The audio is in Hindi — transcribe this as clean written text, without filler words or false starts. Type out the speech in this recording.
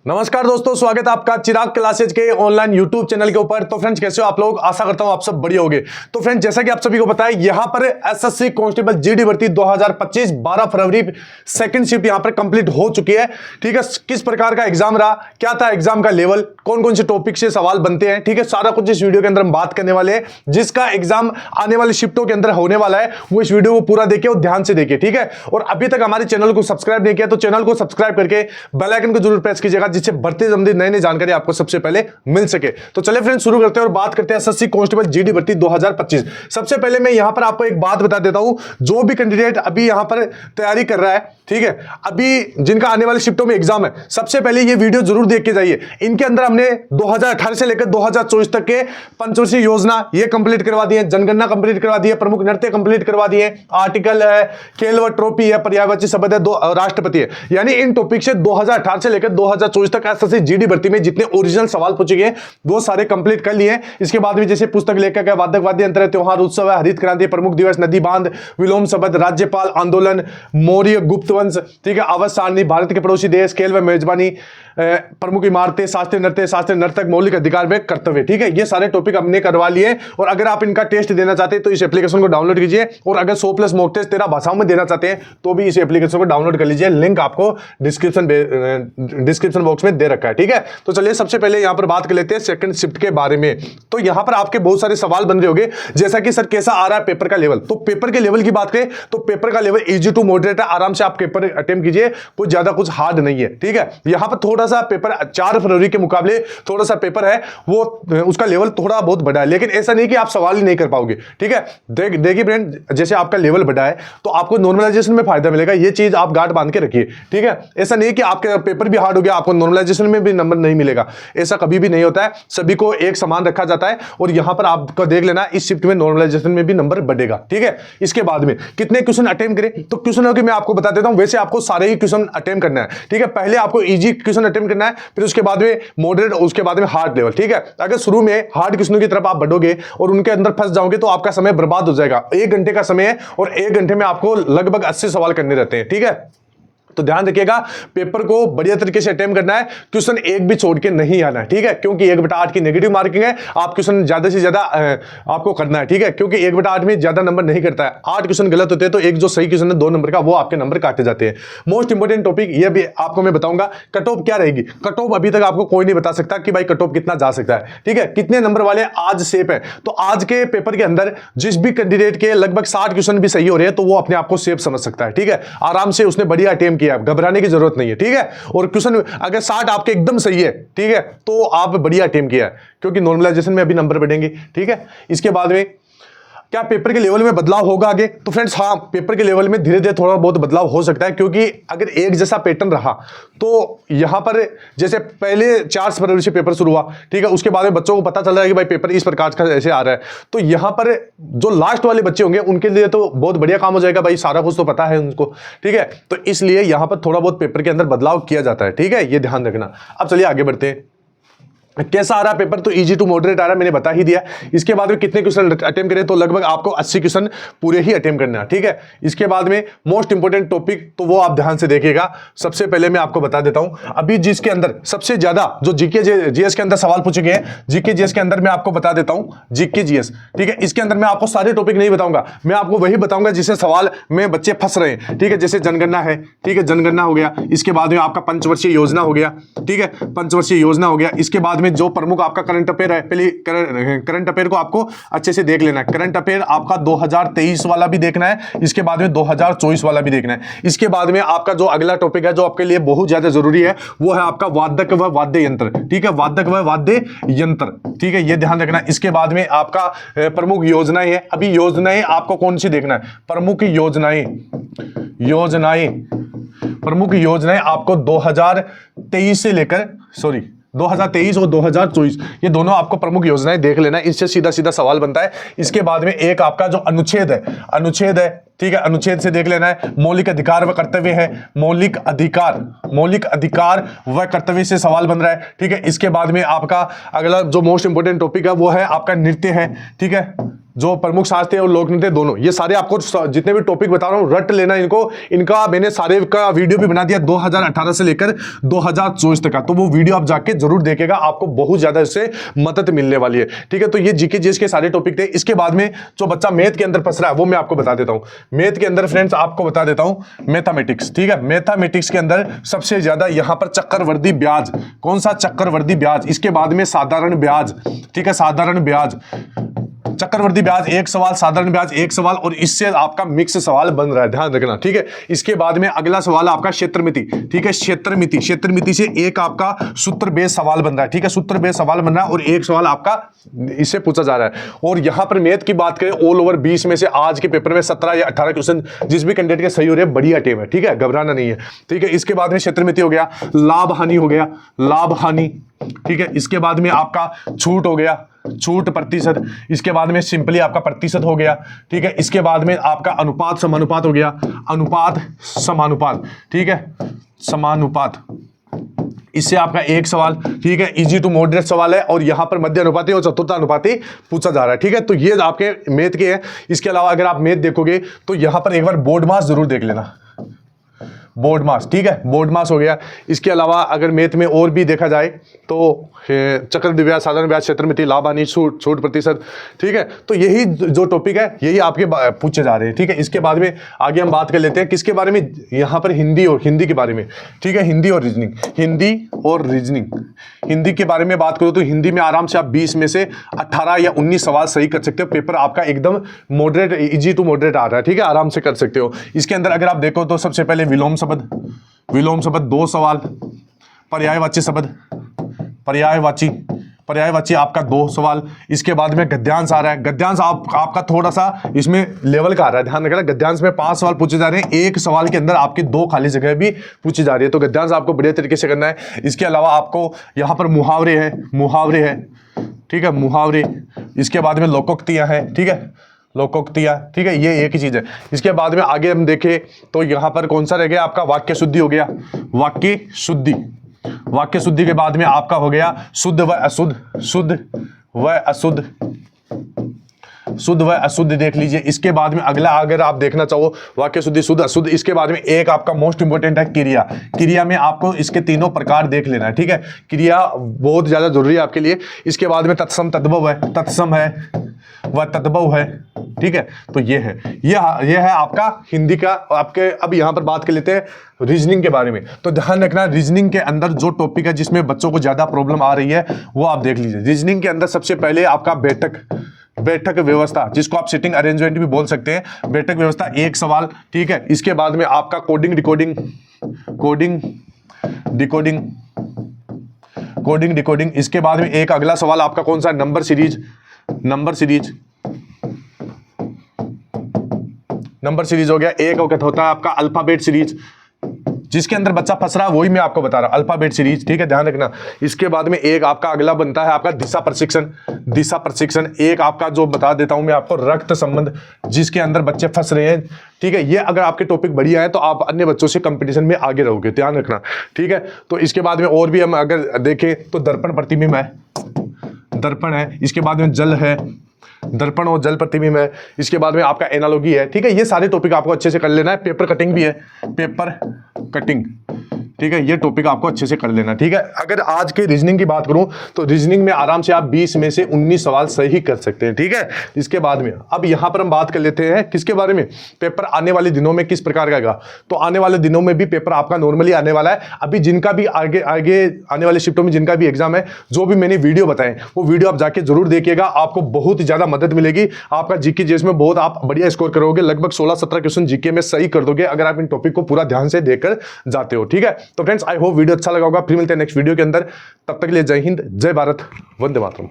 नमस्कार दोस्तों, स्वागत है आपका चिराग क्लासेज के ऑनलाइन यूट्यूब चैनल के ऊपर। तो फ्रेंड्स, कैसे हो आप लोग? आशा करता हूं आप सब बढ़िया होंगे। तो फ्रेंड्स, जैसा कि आप सभी को पता है, यहां पर एसएससी कांस्टेबल जीडी भर्ती 2025 12 फरवरी सेकंड शिफ्ट यहां पर कंप्लीट हो चुकी है। ठीक है, किस प्रकार का एग्जाम रहा, क्या था एग्जाम का लेवल, कौन कौन से टॉपिक से सवाल बनते हैं, ठीक है, सारा कुछ इस वीडियो के अंदर हम बात करने वाले हैं। जिसका एग्जाम आने वाली शिफ्टों के अंदर होने वाला है, वो इस वीडियो को पूरा देखिए और ध्यान से देखिए। ठीक है, और अभी तक हमारे चैनल को सब्सक्राइब नहीं किया तो चैनल को सब्सक्राइब करके बेल आइकन को जरूर प्रेस कीजिएगा, जिससे बढ़ते जल्दी नई नई जानकारी आपको सबसे पहले मिल सके। तो चलिए फ्रेंड्स, शुरू करते हैं और बात करते हैं एसएससी कांस्टेबल जीडी भर्ती 2025। सबसे पहले मैं यहां पर आपको एक बात बता देता हूं, जो भी कैंडिडेट अभी यहां पर तैयारी कर रहा है, ठीक है, अभी जिनका आने वाले शिफ्टों में एग्जाम है, सबसे पहले ये वीडियो जरूर देख के जाइए। इनके अंदर हमने 2018 से लेकर 2024 तक के पंचवर्षीय योजना ये कंप्लीट करवा दी है, जनगणना कंप्लीट करवा दी है, प्रमुख नृत्य कंप्लीट करवा दिए, आर्टिकल है, खेल व ट्रॉफी है, पर्यायवाची शब्द है, राष्ट्रपति है। यानी इन टॉपिक से 2018 से लेकर 2024 तक एसएससी जीडी भर्ती में जितने ओरिजिनल सवाल पूछे गए वो सारे कंप्लीट कर लिए। इसके बाद भी जैसे पुस्तक लेखक है, वादक वाद्य यंत्र है, त्योहार उत्सव है, हरित क्रांति, प्रमुख दिवस, नदी बांध, विलोम शब्द, राज्यपाल आंदोलन, मौर्य गुप्त वंश, ठीक है, आवास सारणी, भारत के पड़ोसी देश, खेल व मेजबानी, प्रमुख इमारतें, शास्त्रीय नृत्य, शास्त्रीय नर्तक, मौलिक अधिकार व कर्तव्य। ठीक है, ये सारे टॉपिक हमने करवा लिए। और अगर आप इनका टेस्ट देना चाहते हैं तो इस एप्लीकेशन को डाउनलोड कीजिए, और अगर 100+ मॉक टेस्ट 13 भाषाओं में देना चाहते हैं तो भी इस एप्लीकेशन को डाउनलोड कर लीजिए। लिंक आपको डिस्क्रिप्शन बॉक्स में दे रखा है। ठीक है, तो चलिए सबसे पहले यहां पर बात कर लेते हैं सेकंड शिफ्ट के बारे में। तो यहां पर आपके बहुत सारे सवाल बन रहे होंगे, जैसा कि सर कैसा आ रहा है पेपर का लेवल। तो पेपर के लेवल की बात करें तो पेपर का लेवल इजी टू मॉडरेट है, आराम से आप पेपर अटेम्प्ट कीजिए, कुछ ज्यादा कुछ हार्ड नहीं है। ठीक है, यहां पर थोड़ा सा पेपर 4 फरवरी के मुकाबले थोड़ा सा पेपर है वो उसका लेवल थोड़ा बहुत बढ़ा है, लेकिन ऐसा नहीं कि आप सवाल ही नहीं कर पाओगे। ठीक है, देखिए फ्रेंड, जैसे आपका लेवल बढ़ा है तो आपको नॉर्मलाइजेशन में फायदा मिलेगा, ये चीज आप गांठ बांध के रखिए। ठीक है, ऐसा नहीं कि आपके पेपर भी हार्ड हो गया आपको नॉर्मलाइजेशन में भी नंबर नहीं मिलेगा, ऐसा कभी भी नहीं होता है। सभी को एक समान रखा जाता है, और यहां पर आपको देख लेना इस शिफ्ट में नॉर्मलाइजेशन में भी नंबर बढ़ेगा। ठीक है, इसके बाद में कितने क्वेश्चन अटेम्प्ट करें, तो क्वेश्चन के मैं आपको बता देता हूं। वैसे आपको सारे ही क्वेश्चन अटेम्प्ट करना है। ठीक है, पहले आपको इजी क्वेश्चन अटेम्प्ट करना है, फिर उसके बाद में मॉडरेट, उसके बाद में हार्ड लेवल। ठीक है, अगर शुरू में हार्ड क्वेश्चनों की तरफ आप बढ़ोगे और उनके अंदर फंस जाओगे तो आपका समय बर्बाद हो जाएगा। 1 घंटे का समय है और 1 घंटे में आपको लगभग 80 सवाल करने रहते हैं। ठीक है, तो ध्यान रखिएगा, पेपर को बढ़िया तरीके से अटेम्प्ट करना है, क्वेश्चन एक भी छोड़ के नहीं आना है। ठीक है, क्योंकि 1/8 की नेगेटिव मार्किंग है, आप क्वेश्चन ज्यादा से ज्यादा आपको करना है। ठीक है, क्योंकि 1/8 में ज्यादा नंबर नहीं करता है। 8 क्वेश्चन गलत होते हैं तो एक जो सही क्वेश्चन है 2 नंबर का, वो आपके नंबर काटे जाते हैं। मोस्ट इंपोर्टेंट टॉपिक ये भी आपको मैं बताऊंगा, कट ऑफ क्या रहेगी। कट ऑफ अभी तक आपको कोई नहीं बता सकता कि भाई कट ऑफ कितना जा सकता है। ठीक है, कितने नंबर वाले आज सेफ है, तो आज के पेपर के अंदर जिस भी कैंडिडेट के लगभग 60 क्वेश्चन भी सही हो रहे हैं तो वो अपने आप को सेफ समझ सकता है। ठीक है, आराम से उसने बढ़िया अटेम्प्ट किया, घबराने की जरूरत नहीं है। ठीक है, और क्वेश्चन अगर 60 आपके एकदम सही है, ठीक है, तो आप बढ़िया अटेम्प्ट किया है, क्योंकि नॉर्मलाइजेशन में अभी नंबर बढ़ेंगे। ठीक है, इसके बाद में क्या पेपर के लेवल में बदलाव होगा आगे, तो फ्रेंड्स हाँ, पेपर के लेवल में धीरे धीरे थोड़ा बहुत बदलाव हो सकता है, क्योंकि अगर एक जैसा पैटर्न रहा तो यहां पर जैसे पहले 4 फरवरी से पेपर शुरू हुआ, ठीक है, उसके बाद में बच्चों को पता चल रहा है कि भाई पेपर इस प्रकार का ऐसे आ रहा है, तो यहां पर जो लास्ट वाले बच्चे होंगे उनके लिए तो बहुत बढ़िया काम हो जाएगा, भाई सारा कुछ तो पता है उनको। ठीक है, तो इसलिए यहां पर थोड़ा बहुत पेपर के अंदर बदलाव किया जाता है। ठीक है, ये ध्यान रखना। अब चलिए आगे बढ़ते हैं। कैसा आ रहा पेपर, तो इजी टू मॉडरेट आ रहा है, मैंने बता ही दिया। इसके बाद में कितने क्वेश्चन अटेम्प्ट करें, तो लगभग आपको 80 क्वेश्चन पूरे ही अटेम्प्ट करना है। ठीक है, इसके बाद में मोस्ट इंपोर्टेंट टॉपिक, तो वो आप ध्यान से देखिएगा। सबसे पहले मैं आपको बता देता हूं, अभी जिसके अंदर सबसे ज्यादा जो जीके जीएस के अंदर सवाल पूछे गए हैं, जीके जीएस के अंदर मैं आपको बता देता हूं, जीके जीएस। ठीक है, इसके अंदर मैं आपको सारे टॉपिक नहीं बताऊंगा, मैं आपको वही बताऊंगा जिससे सवाल में बच्चे फंस रहे हैं। ठीक है, जैसे जनगणना है, ठीक है, जनगणना हो गया, इसके बाद में आपका पंचवर्षीय योजना हो गया। ठीक है, पंचवर्षीय योजना हो गया। इसके बाद में जो प्रमुख आपका करंट अफेयर है, पहले करंट अफेयर को आपको अच्छे से देख लेना है। करंट अफेयर आपका 2023 वाला भी देखना है, इसके बाद में 2024 वाला भी देखना है। इसके बाद में आपका जो अगला टॉपिक है जो आपके लिए बहुत ज्यादा जरूरी है, वो है आपका वादक व वाद्य यंत्र। ठीक है, वादक व वाद्य यंत्र। ठीक है, ये ध्यान रखना। इसके बाद में आपका प्रमुख योजनाएं है। अभी योजनाएं आपको कौन सी देखना है, प्रमुख योजनाएं, प्रमुख योजनाएं आपको 2023 से लेकर 2023 और 2024, ये दोनों आपको प्रमुख योजनाएं देख लेना है, इससे सीधा सीधा सवाल बनता है। इसके बाद में एक आपका जो अनुच्छेद है ठीक है, अनुच्छेद से देख लेना है। मौलिक अधिकार व कर्तव्य है, मौलिक अधिकार व कर्तव्य से सवाल बन रहा है। ठीक है, इसके बाद में आपका अगला जो मोस्ट इंपोर्टेंट टॉपिक है वो है आपका नृत्य है। ठीक है, जो प्रमुख शास्त्रीय और लोक नृत्य दोनों, ये सारे आपको जितने भी टॉपिक बता रहा हूं रट लेना इनको। इनका मैंने सारे का वीडियो भी बना दिया 2018 से लेकर 2024 तक का, तो वो वीडियो आप जाके जरूर देखेगा, आपको बहुत ज्यादा इससे मदद मिलने वाली है। ठीक है, तो ये जीके जीएस के सारे टॉपिक थे। इसके बाद में जो बच्चा मैथ के अंदर फंस रहा है वो मैं आपको बता देता हूं। मैथ के अंदर फ्रेंड्स आपको बता देता हूं मैथमेटिक्स। ठीक है, मैथमेटिक्स के अंदर सबसे ज्यादा यहां पर चक्रवर्ती ब्याज, कौन सा चक्रवर्ती ब्याज, इसके बाद में साधारण ब्याज। ठीक है, साधारण ब्याज, चक्रवर्ती ब्याज एक सवाल, साधारण ब्याज एक सवाल, और इससे आपका मिक्स सवाल बन रहा है, ध्यान रखना। ठीक है, इसके बाद में अगला सवाल आपका क्षेत्रमिति। ठीक है, क्षेत्रमिति से एक आपका सूत्र बेस्ड सवाल बन रहा है। ठीक है, सूत्र बेस्ड सवाल बन रहा है और एक सवाल आपका इससे पूछा जा रहा है। और यहां पर मैथ की बात करें, ऑल ओवर 20 में से आज के पेपर में 17 या 18 क्वेश्चन जिस भी कैंडिडेट के सही हो रहे हैं, बढ़िया टीम है। ठीक है, घबराना नहीं है। ठीक है, इसके बाद में क्षेत्रमिति हो गया, लाभ हानि हो गया, लाभ हानि। ठीक है, इसके बाद में आपका छूट हो गया, छूट प्रतिशत। इसके बाद में सिंपली आपका प्रतिशत हो गया। ठीक है, इसके बाद में आपका अनुपात समानुपात हो गया, अनुपात समानुपात। ठीक है, समानुपात, इससे आपका एक सवाल। ठीक है, इजी टू मॉडरेट सवाल है और यहां पर मध्य अनुपाती और चतुर्थ अनुपाती पूछा जा रहा है। ठीक है, तो ये आपके मैथ के हैं। इसके अलावा अगर आप मैथ देखोगे तो यहां पर एक बार बोर्ड मास जरूर देख लेना, बोर्ड मास। ठीक है, बोर्ड मास हो गया। इसके अलावा अगर मैथ में और भी देखा जाए तो चक्रवृद्धि ब्याज, साधारण ब्याज, क्षेत्रमिति, लाभ हानि, छूट प्रतिशत। ठीक है, तो यही जो टॉपिक है यही आपके पूछे जा रहे हैं। ठीक है, इसके बाद में आगे हम बात कर लेते हैं किसके बारे में, यहाँ पर हिंदी के बारे में। ठीक है, हिंदी और रीजनिंग, हिंदी के बारे में बात करो तो हिंदी में आराम से आप 20 में से 18 या 19 सवाल सही कर सकते हो। पेपर आपका एकदम मॉडरेट, इजी टू मॉडरेट आ रहा है। ठीक है, आराम से कर सकते हो। इसके अंदर अगर आप देखो तो सबसे पहले विलोम शब्द 2 सवाल, पर्यायवाची आपका 2 सवाल। इसके बाद में गद्यांश आ रहा है। गद्यांश आपका थोड़ा सा इसमें लेवल का आ रहा है, ध्यान रखना। गद्यांश में 5 सवाल पूछे जा रहे हैं, एक सवाल के अंदर आपकी 2 खाली जगह भी पूछी जा रही है, तो गद्यांश आपको बढ़िया तरीके से करना है। इसके अलावा आपको यहाँ पर मुहावरे है। ठीक है, मुहावरे। इसके बाद में लोकोक्तियां हैं। ठीक है, लोकोक्तियां। ठीक है, ये एक ही चीज है। इसके बाद में आगे हम देखें तो यहाँ पर कौन सा रह गया आपका, वाक्य शुद्धि हो गया, वाक्य शुद्धि के बाद में आपका हो गया शुद्ध व अशुद्ध देख लीजिए। इसके बाद में अगला अगर आप देखना चाहो वाक्य शुद्धि, शुद्ध, अशुद्ध, इसके बाद में एक आपका मोस्ट इंपोर्टेंट है क्रिया में आपको इसके तीनों प्रकार देख लेना है। ठीक है, क्रिया बहुत ज्यादा जरूरी है आपके लिए। इसके बाद में तत्सम तद्भव है। ठीक है, तो ये है आपका हिंदी का। आपके अब यहां पर बात कर लेते हैं रीजनिंग के बारे में। तो ध्यान रखना, रीजनिंग के अंदर जो टॉपिक है जिसमें बच्चों को ज्यादा प्रॉब्लम आ रही है वो आप देख लीजिए। रीजनिंग के अंदर सबसे पहले आपका बैठक व्यवस्था, जिसको आप सिटिंग अरेंजमेंट भी बोल सकते हैं। बैठक व्यवस्था एक सवाल। ठीक है, इसके बाद में आपका कोडिंग डिकोडिंग। इसके बाद में एक अगला सवाल आपका कौन सा, नंबर सीरीज हो गया। एक वक्त होता है आपका अल्फाबेट सीरीज, जिसके अंदर बच्चा फंस रहा है वही मैं आपको बता रहा हूं, अल्फाबेट सीरीज। ठीक है, ध्यान रखना। इसके बाद में एक आपका अगला बनता है आपका दिशा प्रशिक्षण। एक आपका जो बता देता हूं मैं आपको, रक्त संबंध, जिसके अंदर बच्चे फंस रहे हैं। ठीक है, ये अगर आपके टॉपिक बढ़िया है तो आप अन्य बच्चों से कंपटीशन में आगे रहोगे, ध्यान रखना। ठीक है, तो इसके बाद में और भी हम अगर देखें तो दर्पण प्रतिबिंब है, दर्पण है। इसके बाद में जल है, दर्पण और जल प्रतिबिंब है। इसके बाद में आपका एनालॉजी है। ठीक है, ये सारे टॉपिक आपको अच्छे से कर लेना है। पेपर कटिंग भी है, पेपर कटिंग। ठीक है, ये टॉपिक आपको अच्छे से कर लेना। ठीक है, अगर आज के रीजनिंग की बात करूं तो रीजनिंग में आराम से आप 20 में से 19 सवाल सही कर सकते हैं। ठीक है, इसके बाद में अब यहां पर हम बात कर लेते हैं किसके बारे में, पेपर आने वाले दिनों में किस प्रकार का आएगा। तो आने वाले दिनों में भी पेपर आपका नॉर्मली आने वाला है। अभी जिनका भी आगे आने वाले शिफ्टों में जिनका भी एग्जाम है, जो भी मैंने वीडियो बताए वो वीडियो आप जाके जरूर देखिएगा, आपको बहुत ज्यादा मदद मिलेगी। आपका जीके जीएस में बहुत आप बढ़िया स्कोर करोगे, लगभग 16-17 क्वेश्चन जीके में सही कर दोगे अगर आप इन टॉपिक को पूरा ध्यान से देखकर जाते हो। ठीक है, तो फ्रेंड्स आई होप वीडियो अच्छा लगा होगा। फिर मिलते हैं नेक्स्ट वीडियो के अंदर, तब तक के लिए जय हिंद, जय भारत, वंदे मातरम।